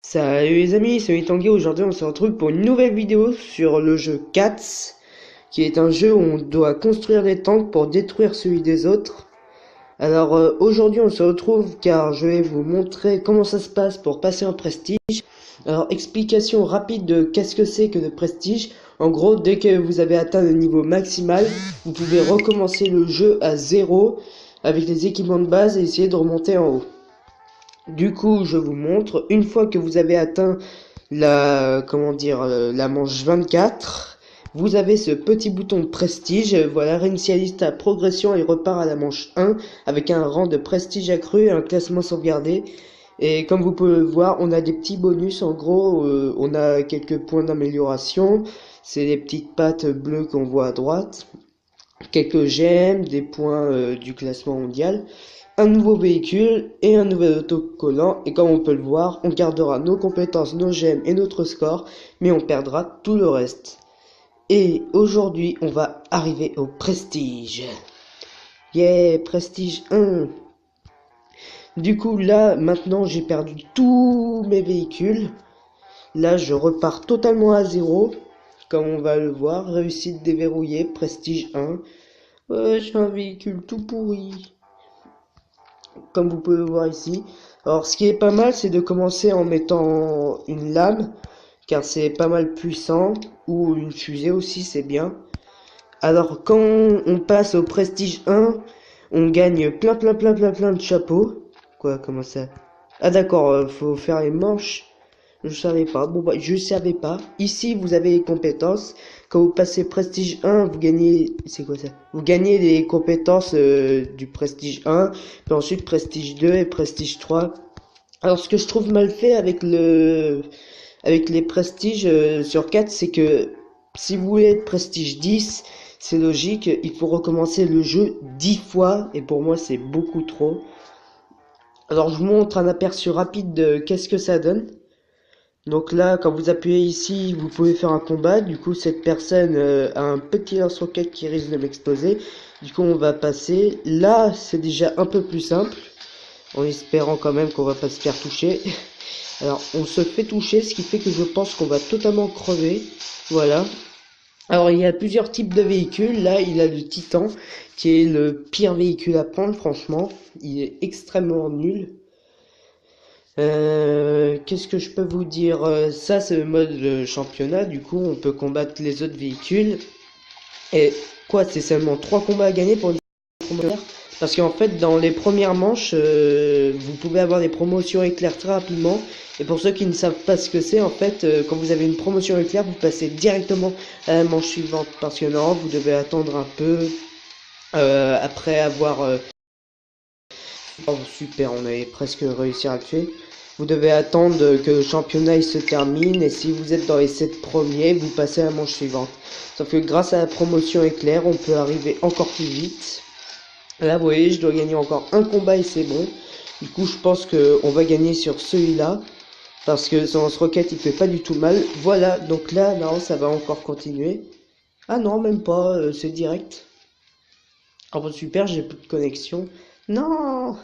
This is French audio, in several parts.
Salut les amis, c'est Tanguy. Aujourd'hui on se retrouve pour une nouvelle vidéo sur le jeu Cats, qui est un jeu où on doit construire des tanks pour détruire celui des autres. Alors aujourd'hui on se retrouve car je vais vous montrer comment ça se passe pour passer en prestige. Alors explication rapide de qu'est-ce que c'est que le prestige. En gros, dès que vous avez atteint le niveau maximal, vous pouvez recommencer le jeu à zéro avec les équipements de base et essayer de remonter en haut. Du coup, je vous montre, une fois que vous avez atteint la manche 24, vous avez ce petit bouton prestige. Voilà, réinitialise ta progression et repart à la manche 1 avec un rang de prestige accru et un classement sauvegardé. Et comme vous pouvez le voir, on a des petits bonus. En gros, on a quelques points d'amélioration. C'est les petites pattes bleues qu'on voit à droite. Quelques gemmes, des points du classement mondial, un nouveau véhicule et un nouvel autocollant. Et comme on peut le voir, on gardera nos compétences, nos gemmes et notre score, mais on perdra tout le reste. Et aujourd'hui, on va arriver au prestige. Yeah, prestige 1. Du coup, là, maintenant, j'ai perdu tous mes véhicules. Là, je repars totalement à zéro. Comme on va le voir, réussite déverrouillée, prestige 1. Ouais, j'ai un véhicule tout pourri, comme vous pouvez le voir ici. Alors, ce qui est pas mal, c'est de commencer en mettant une lame, car c'est pas mal puissant, ou une fusée aussi, c'est bien. Alors, quand on passe au prestige 1, on gagne plein de chapeaux. Quoi, comment ça? Ah d'accord, faut faire les manches. Je savais pas. Bon bah je savais pas. Ici vous avez les compétences. Quand vous passez prestige 1, vous gagnez. C'est quoi ça? Vous gagnez les compétences du prestige 1, puis ensuite prestige 2 et prestige 3. Alors ce que je trouve mal fait avec les prestiges sur 4, c'est que si vous voulez être prestige 10, c'est logique, il faut recommencer le jeu 10 fois, et pour moi c'est beaucoup trop. Alors je vous montre un aperçu rapide de qu'est-ce que ça donne. Donc là, quand vous appuyez ici, vous pouvez faire un combat. Du coup, cette personne a un petit lance-roquette qui risque de m'exploser. Du coup, on va passer. Là, c'est déjà un peu plus simple, en espérant quand même qu'on va pas se faire toucher. Alors, on se fait toucher, ce qui fait que je pense qu'on va totalement crever. Voilà. Alors, il y a plusieurs types de véhicules. Là, il a le Titan, qui est le pire véhicule à prendre, franchement. Il est extrêmement nul. Qu'est-ce que je peux vous dire? Ça, c'est le mode championnat. Du coup, on peut combattre les autres véhicules. Et quoi, c'est seulement 3 combats à gagner pour les promotions? Parce qu'en fait, dans les premières manches, vous pouvez avoir des promotions éclairs très rapidement. Et pour ceux qui ne savent pas ce que c'est, en fait, quand vous avez une promotion éclair, vous passez directement à la manche suivante. Parce que non, vous devez attendre un peu après avoir... Oh, super, on avait presque réussi à le tuer. Vous devez attendre que le championnat il se termine, et si vous êtes dans les 7 premiers, vous passez à la manche suivante. Sauf que grâce à la promotion éclair, on peut arriver encore plus vite. Là, vous voyez, je dois gagner encore un combat et c'est bon. Du coup, je pense qu'on va gagner sur celui-là, parce que son lance-roquette, il fait pas du tout mal. Voilà, donc là, non, ça va encore continuer. Ah non, même pas, c'est direct. Oh, bah, super, j'ai plus de connexion. Non!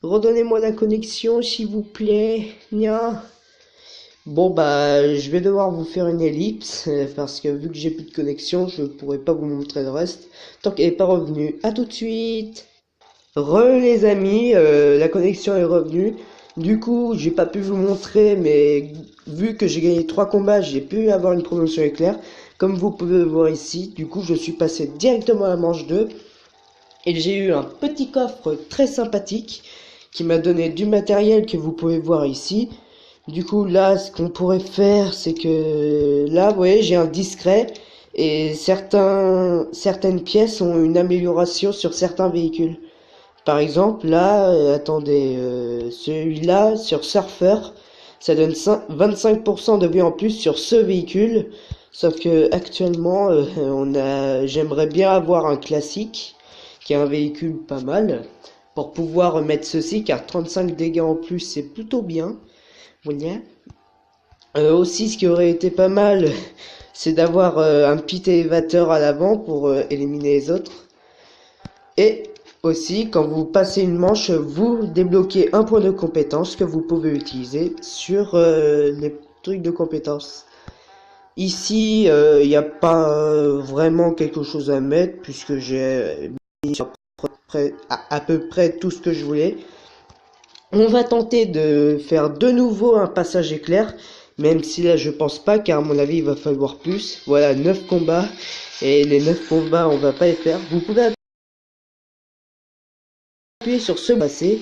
Redonnez-moi la connexion, s'il vous plaît. Nia. Bon, bah, je vais devoir vous faire une ellipse, parce que vu que j'ai plus de connexion, je pourrai pas vous montrer le reste, tant qu'elle est pas revenue. À tout de suite. Les amis, la connexion est revenue. Du coup, j'ai pas pu vous montrer, mais vu que j'ai gagné 3 combats, j'ai pu avoir une promotion éclair. Comme vous pouvez le voir ici, du coup, je suis passé directement à la manche 2. Et j'ai eu un petit coffre très sympathique qui m'a donné du matériel que vous pouvez voir ici. Du coup, là, ce qu'on pourrait faire, c'est que là, vous voyez, j'ai un discret, et certaines pièces ont une amélioration sur certains véhicules. Par exemple, là, attendez, celui-là, sur Surfer, ça donne 25% de vie en plus sur ce véhicule. Sauf que actuellement, j'aimerais bien avoir un classique, qui est un véhicule pas mal, pour pouvoir mettre ceci, car 35 dégâts en plus, c'est plutôt bien. Voilà. Aussi, ce qui aurait été pas mal, c'est d'avoir un petit élévateur à l'avant pour éliminer les autres. Et Aussi, quand vous passez une manche, vous débloquez un point de compétence que vous pouvez utiliser sur les trucs de compétences. Ici, il n'y a pas vraiment quelque chose à mettre puisque j'ai mis à peu près tout ce que je voulais. On va tenter de faire de nouveau un passage éclair, même si là je pense pas, car à mon avis il va falloir plus. Voilà, 9 combats, et les 9 combats on va pas les faire. Vous pouvez appuyer sur ce passer,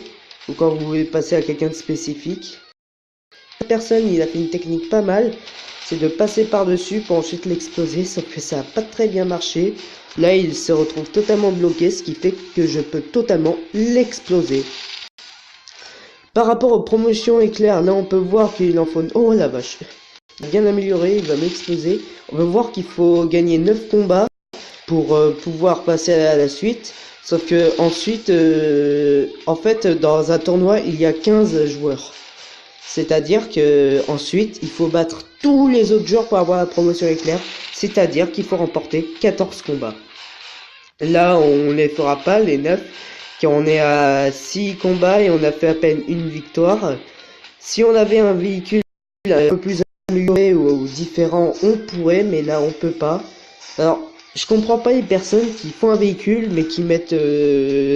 ou quand vous voulez passer à quelqu'un de spécifique. La personne, il a fait une technique pas mal, c'est de passer par-dessus pour ensuite l'exploser, sauf que ça a pas très bien marché. Là il se retrouve totalement bloqué, ce qui fait que je peux totalement l'exploser. Par rapport aux promotions éclair, là on peut voir qu'il en faut... Oh la vache, bien amélioré, il va m'exploser. On va voir qu'il faut gagner 9 combats pour pouvoir passer à la suite. Sauf que ensuite, en fait, dans un tournoi, il y a 15 joueurs. C'est-à-dire que ensuite, il faut battre tous les autres joueurs pour avoir la promotion éclair. C'est-à-dire qu'il faut remporter 14 combats. Là, on les fera pas, les 9. Car on est à 6 combats et on a fait à peine une victoire. Si on avait un véhicule un peu plus amélioré ou différent, on pourrait, mais là on peut pas. Alors, je comprends pas les personnes qui font un véhicule mais qui mettent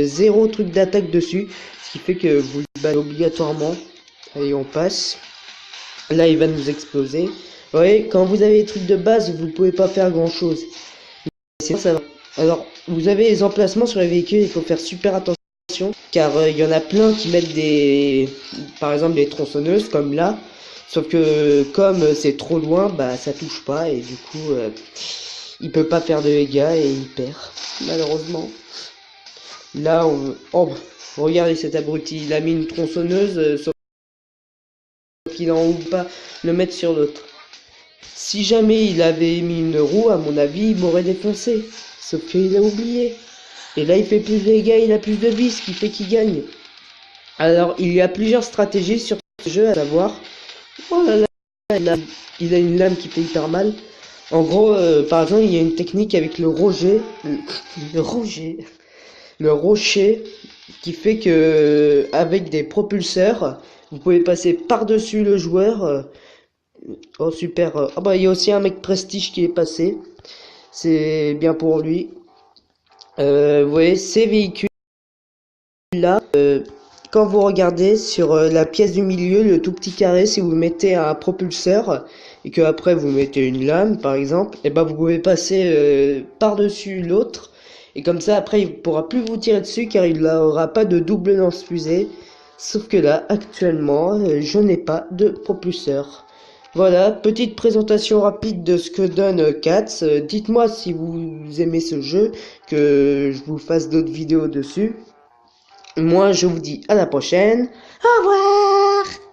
zéro truc d'attaque dessus, ce qui fait que vous le battez obligatoirement. Allez, on passe. Là, il va nous exploser. Vous voyez, quand vous avez les trucs de base, vous pouvez pas faire grand chose. Sinon, ça va. Alors, vous avez les emplacements sur les véhicules, il faut faire super attention, car il y en a plein qui mettent par exemple des tronçonneuses comme là, sauf que comme c'est trop loin, bah ça touche pas et du coup il peut pas faire de dégâts et il perd, malheureusement. Là, oh, regardez cet abruti, il a mis une tronçonneuse, sauf qu'il en oublie pas le mettre sur l'autre. Si jamais il avait mis une roue, à mon avis, il m'aurait défoncé. Sauf qu'il a oublié. Et là, il fait plus de dégâts, il a plus de vie, ce qui fait qu'il gagne. Alors, il y a plusieurs stratégies sur ce jeu, à savoir... Oh là là, il a une lame qui fait hyper mal. En gros, par exemple, il y a une technique avec le rocher. Le rocher, qui fait que, avec des propulseurs, vous pouvez passer par-dessus le joueur. Oh, super. Ah bah, il y a aussi un mec prestige qui est passé. C'est bien pour lui. Vous voyez, ces véhicules-là, quand vous regardez sur la pièce du milieu, le tout petit carré, si vous mettez un propulseur et que après vous mettez une lame, par exemple, et ben vous pouvez passer par-dessus l'autre. Et comme ça, après, il pourra plus vous tirer dessus car il n'aura pas de double lance-fusée. Sauf que là, actuellement, je n'ai pas de propulseur. Voilà, petite présentation rapide de ce que donne Cats. Dites-moi si vous aimez ce jeu, que je vous fasse d'autres vidéos dessus. Moi, je vous dis à la prochaine. Au revoir!